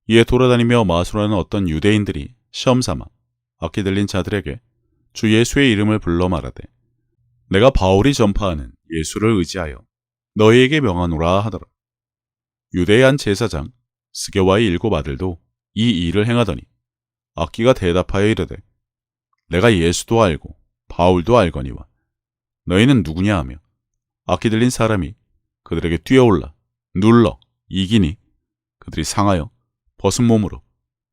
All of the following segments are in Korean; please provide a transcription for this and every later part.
이에 돌아다니며 마술하는 어떤 유대인들이 시험삼아 악기 들린 자들에게 주 예수의 이름을 불러 말하되 내가 바울이 전파하는 예수를 의지하여 너희에게 명하노라 하더라. 유대의 한 제사장 스게와의 7 아들도 이 일을 행하더니 악기가 대답하여 이르되 내가 예수도 알고 바울도 알거니와 너희는 누구냐 하며 악기 들린 사람이 그들에게 뛰어올라 눌러 이기니 그들이 상하여 벗은 몸으로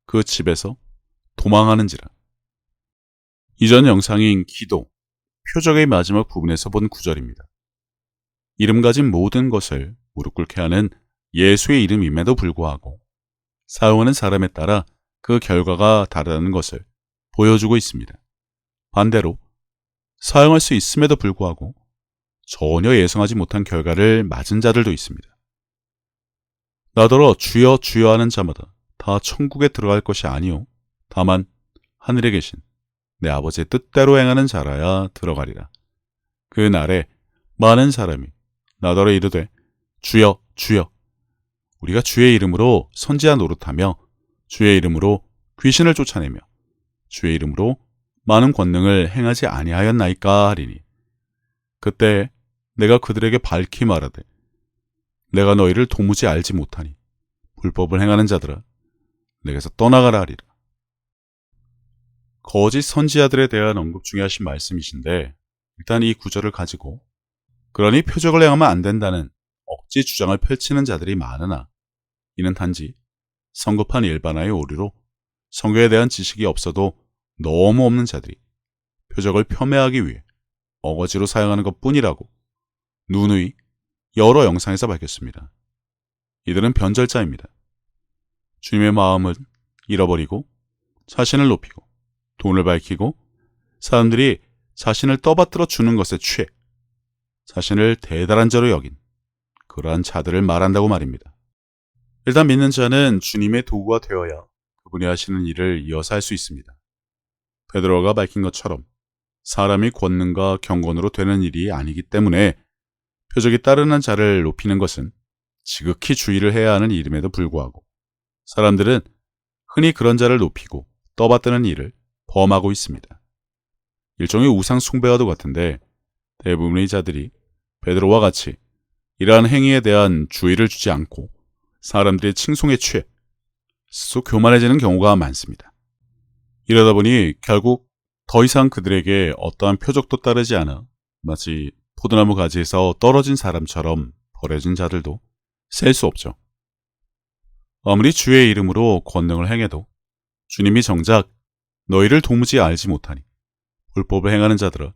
그 집에서 도망하는지라. 이전 영상인 기도, 표적의 마지막 부분에서 본 구절입니다. 이름 가진 모든 것을 무릎 꿇게 하는 예수의 이름임에도 불구하고 사용하는 사람에 따라 그 결과가 다르다는 것을 보여주고 있습니다. 반대로 사용할 수 있음에도 불구하고 전혀 예상하지 못한 결과를 맞은 자들도 있습니다. 나더러 주여 주여 하는 자마다 다 천국에 들어갈 것이 아니요 다만 하늘에 계신 내 아버지의 뜻대로 행하는 자라야 들어가리라. 그 날에 많은 사람이 나더러 이르되 주여 주여 우리가 주의 이름으로 선지자 노릇하며 주의 이름으로 귀신을 쫓아내며 주의 이름으로 많은 권능을 행하지 아니하였나이까 하리니 그때 내가 그들에게 밝히 말하되 내가 너희를 도무지 알지 못하니 불법을 행하는 자들아 내게서 떠나가라 하리라. 거짓 선지자들에 대한 언급 중에 하신 말씀이신데 일단 이 구절을 가지고 그러니 표적을 행하면 안 된다는 억지 주장을 펼치는 자들이 많으나 이는 단지 성급한 일반화의 오류로 성경에 대한 지식이 없어도 너무 없는 자들이 표적을 폄훼하기 위해 어거지로 사용하는 것뿐이라고 누누이 여러 영상에서 밝혔습니다. 이들은 변절자입니다. 주님의 마음을 잃어버리고 자신을 높이고 돈을 밝히고 사람들이 자신을 떠받들어 주는 것에 취해 자신을 대단한 자로 여긴 그러한 자들을 말한다고 말입니다. 일단 믿는 자는 주님의 도구가 되어야 그분이 하시는 일을 이어서 할 수 있습니다. 베드로가 밝힌 것처럼 사람이 권능과 경건으로 되는 일이 아니기 때문에 표적이 따르는 자를 높이는 것은 지극히 주의를 해야 하는 일임에도 불구하고 사람들은 흔히 그런 자를 높이고 떠받드는 일을 범하고 있습니다. 일종의 우상 숭배와도 같은데 대부분의 자들이 베드로와 같이 이러한 행위에 대한 주의를 주지 않고 사람들의 칭송에 취해 스스로 교만해지는 경우가 많습니다. 이러다 보니 결국 더 이상 그들에게 어떠한 표적도 따르지 않아 마치 포도나무 가지에서 떨어진 사람처럼 버려진 자들도 셀 수 없죠. 아무리 주의 이름으로 권능을 행해도 주님이 정작 너희를 도무지 알지 못하니 불법을 행하는 자들아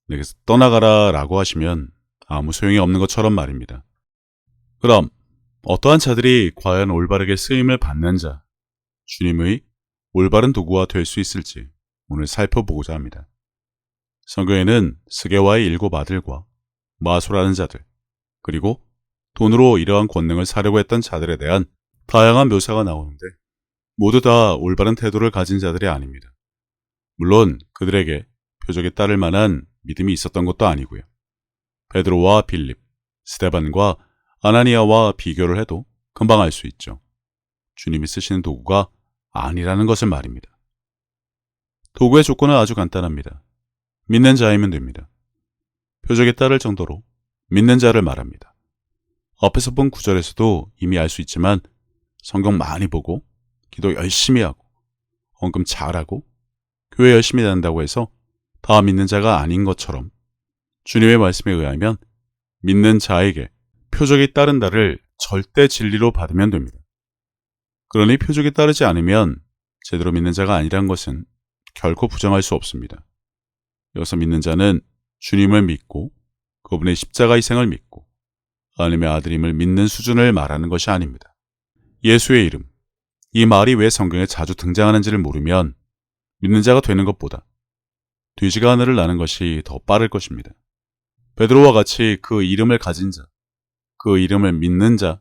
내게서 떠나가라 라고 하시면 아무 소용이 없는 것처럼 말입니다. 그럼 어떠한 자들이 과연 올바르게 쓰임을 받는 자, 주님의 올바른 도구가 될 수 있을지 오늘 살펴보고자 합니다. 성경에는 스게와의 7 아들과 마술하는 자들, 그리고 돈으로 이러한 권능을 사려고 했던 자들에 대한 다양한 묘사가 나오는데 모두 다 올바른 태도를 가진 자들이 아닙니다. 물론 그들에게 표적에 따를 만한 믿음이 있었던 것도 아니고요. 베드로와 빌립, 스데반과 아나니아와 비교를 해도 금방 알 수 있죠. 주님이 쓰시는 도구가 아니라는 것을 말입니다. 도구의 조건은 아주 간단합니다. 믿는 자이면 됩니다. 표적에 따를 정도로 믿는 자를 말합니다. 앞에서 본 구절에서도 이미 알 수 있지만 성경 많이 보고 기도 열심히 하고 헌금 잘하고 교회 열심히 다닌다고 해서 다 믿는 자가 아닌 것처럼 주님의 말씀에 의하면 믿는 자에게 표적이 따른다를 절대 진리로 받으면 됩니다. 그러니 표적이 따르지 않으면 제대로 믿는 자가 아니란 것은 결코 부정할 수 없습니다. 여기서 믿는 자는 주님을 믿고 그분의 십자가 희생을 믿고 하나님의 아들임을 믿는 수준을 말하는 것이 아닙니다. 예수의 이름, 이 말이 왜 성경에 자주 등장하는지를 모르면 믿는 자가 되는 것보다 돼지가 하늘을 나는 것이 더 빠를 것입니다. 베드로와 같이 그 이름을 가진 자, 그 이름을 믿는 자,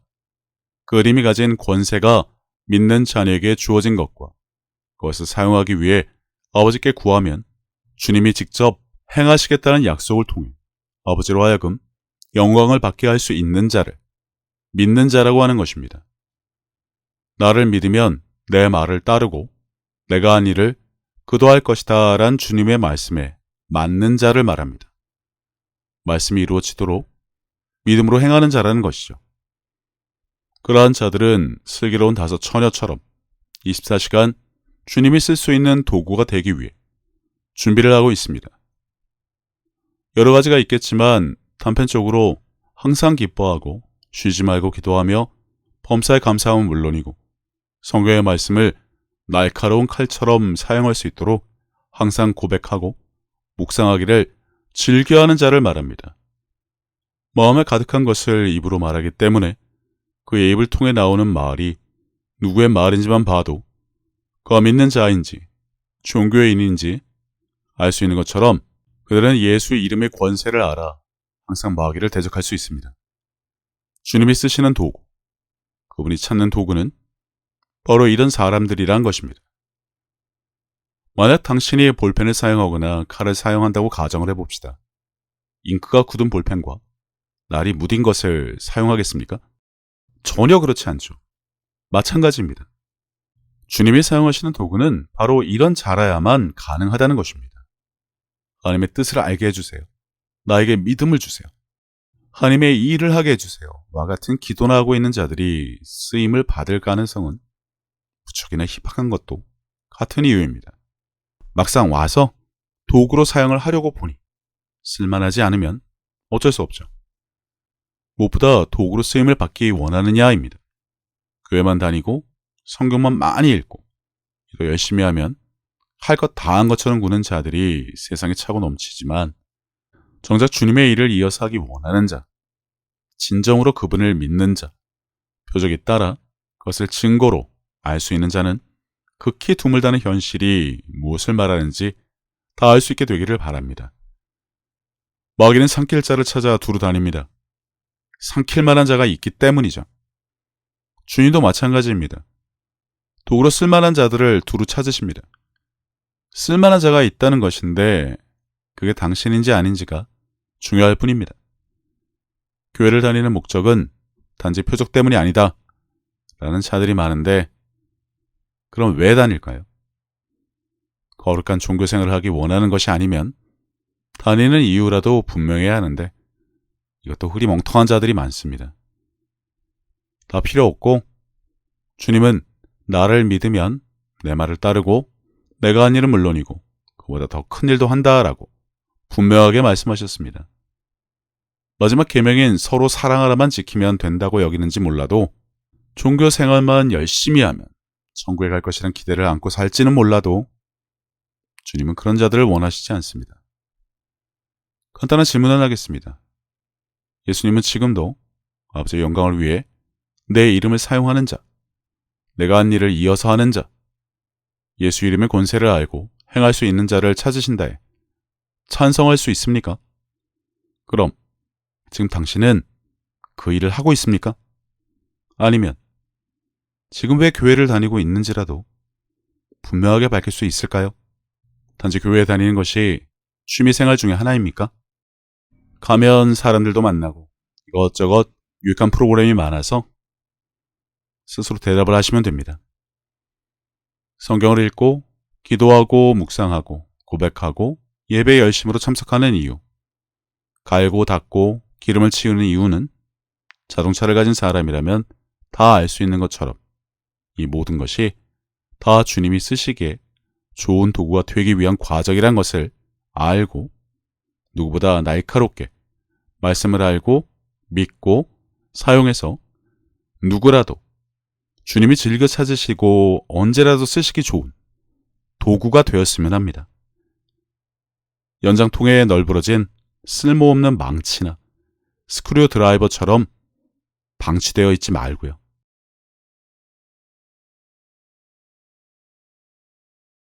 그 이름이 가진 권세가 믿는 자녀에게 주어진 것과 그것을 사용하기 위해 아버지께 구하면 주님이 직접 행하시겠다는 약속을 통해 아버지로 하여금 영광을 받게 할 수 있는 자를 믿는 자라고 하는 것입니다. 나를 믿으면 내 말을 따르고 내가 한 일을 그도 할 것이다 란 주님의 말씀에 맞는 자를 말합니다. 말씀이 이루어지도록 믿음으로 행하는 자라는 것이죠. 그러한 자들은 슬기로운 다섯 처녀처럼 24시간 주님이 쓸 수 있는 도구가 되기 위해 준비를 하고 있습니다. 여러 가지가 있겠지만 단편적으로 항상 기뻐하고 쉬지 말고 기도하며 범사에 감사함은 물론이고 성경의 말씀을 날카로운 칼처럼 사용할 수 있도록 항상 고백하고 묵상하기를 즐겨하는 자를 말합니다. 마음에 가득한 것을 입으로 말하기 때문에 그의 입을 통해 나오는 말이 누구의 말인지만 봐도 그가 믿는 자인지 종교인인지 알 수 있는 것처럼 그들은 예수의 이름의 권세를 알아 항상 마귀를 대적할 수 있습니다. 주님이 쓰시는 도구, 그분이 찾는 도구는 바로 이런 사람들이란 것입니다. 만약 당신이 볼펜을 사용하거나 칼을 사용한다고 가정을 해봅시다. 잉크가 굳은 볼펜과 날이 무딘 것을 사용하겠습니까? 전혀 그렇지 않죠. 마찬가지입니다. 주님이 사용하시는 도구는 바로 이런 자라야만 가능하다는 것입니다. 하나님의 뜻을 알게 해주세요. 나에게 믿음을 주세요. 하나님의 이 일을 하게 해주세요. 와 같은 기도나 하고 있는 자들이 쓰임을 받을 가능성은 부쩍이나 희박한 것도 같은 이유입니다. 막상 와서 도구로 사용을 하려고 보니 쓸만하지 않으면 어쩔 수 없죠. 무엇보다 도구로 쓰임을 받기 원하느냐입니다. 교회만 다니고 성경만 많이 읽고 이거 열심히 하면 할 것 다 한 것처럼 구는 자들이 세상에 차고 넘치지만 정작 주님의 일을 이어서 하기 원하는 자, 진정으로 그분을 믿는 자, 표적에 따라 그것을 증거로 알 수 있는 자는 극히 드물다는 현실이 무엇을 말하는지 다 알 수 있게 되기를 바랍니다. 마귀는 삼킬 자를 찾아 두루 다닙니다. 삼킬 만한 자가 있기 때문이죠. 주님도 마찬가지입니다. 도구로 쓸만한 자들을 두루 찾으십니다. 쓸만한 자가 있다는 것인데 그게 당신인지 아닌지가 중요할 뿐입니다. 교회를 다니는 목적은 단지 표적 때문이 아니다 라는 자들이 많은데 그럼 왜 다닐까요? 거룩한 종교생활을 하기 원하는 것이 아니면 다니는 이유라도 분명해야 하는데 이것도 흐리멍텅한 자들이 많습니다. 다 필요 없고 주님은 나를 믿으면 내 말을 따르고 내가 한 일은 물론이고 그보다 더 큰 일도 한다라고 분명하게 말씀하셨습니다. 마지막 계명인 서로 사랑하라만 지키면 된다고 여기는지 몰라도 종교 생활만 열심히 하면 천국에 갈 것이란 기대를 안고 살지는 몰라도 주님은 그런 자들을 원하시지 않습니다. 간단한 질문 하나 하겠습니다. 예수님은 지금도 아버지의 영광을 위해 내 이름을 사용하는 자, 내가 한 일을 이어서 하는 자, 예수 이름의 권세를 알고 행할 수 있는 자를 찾으신다에 찬성할 수 있습니까? 그럼 지금 당신은 그 일을 하고 있습니까? 아니면 지금 왜 교회를 다니고 있는지라도 분명하게 밝힐 수 있을까요? 단지 교회에 다니는 것이 취미생활 중에 하나입니까? 가면 사람들도 만나고 이것저것 유익한 프로그램이 많아서 스스로 대답을 하시면 됩니다. 성경을 읽고 기도하고 묵상하고 고백하고 예배 열심으로 참석하는 이유, 갈고 닦고 기름을 치우는 이유는 자동차를 가진 사람이라면 다 알 수 있는 것처럼 이 모든 것이 다 주님이 쓰시기에 좋은 도구가 되기 위한 과정이란 것을 알고 누구보다 날카롭게 말씀을 알고 믿고 사용해서 누구라도 주님이 즐겨 찾으시고 언제라도 쓰시기 좋은 도구가 되었으면 합니다. 연장통에 널브러진 쓸모없는 망치나 스크류 드라이버처럼 방치되어 있지 말고요.